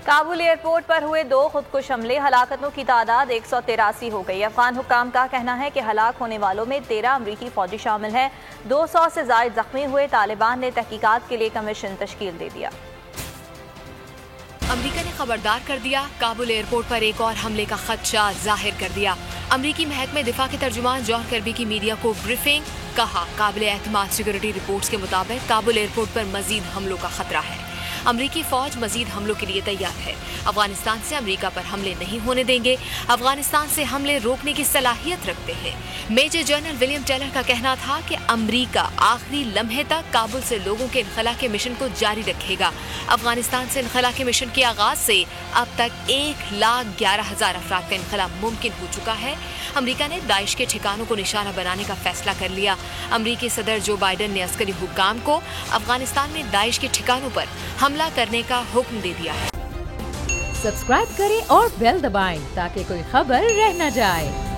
Kabul airport पर हुए 2 खुदकुश हमले, हलाकतों की तादाद 183 हो गई। अफगान हुक्काम का कहना है कि हलाक होने वालों में 13 अमरीकी फौजी शामिल हैं। 200 से जायद जख्मी हुए। तालिबान ने तहकीकात के लिए कमीशन तश्कील दे दिया। अमरीका ने खबरदार कर दिया, काबुल एयरपोर्ट पर एक और हमले का खदशा जाहिर कर दिया। अमरीकी महकमे दिफा के तर्जुमान जॉन कर्बी की मीडिया को ब्रीफिंग, कहा काबिल एतमाद सिक्योरिटी रिपोर्ट्स के मुताबिक काबुल एयरपोर्ट पर मजीद हमलों का खतरा है। अमरीकी फौज मजीद हमलों के लिए तैयार है। अफगानिस्तान से अमरीका पर हमले नहीं होने देंगे। अफगानिस्तान से हमले रोकने की सलाहियत रखते हैं। मेजर जनरल विलियम टेलर का कहना था कि अमरीका आखिरी लम्हे तक काबुल से लोगों के इनखला के मिशन को जारी रखेगा। अफगानिस्तान से इनखला के मिशन के आगाज से अब तक 1,11,000 अफराद का इनखला मुमकिन हो चुका है। अमरीका ने दाइश के ठिकानों को निशाना बनाने का फैसला कर लिया। अमरीकी सदर जो बाइडन ने अस्करी हुक्काम को अफगानिस्तान में दाइश के ठिकानों पर हमला करने का हुक्म दे दिया है। सब्सक्राइब करें और बेल दबाएं ताकि कोई खबर रह न जाए।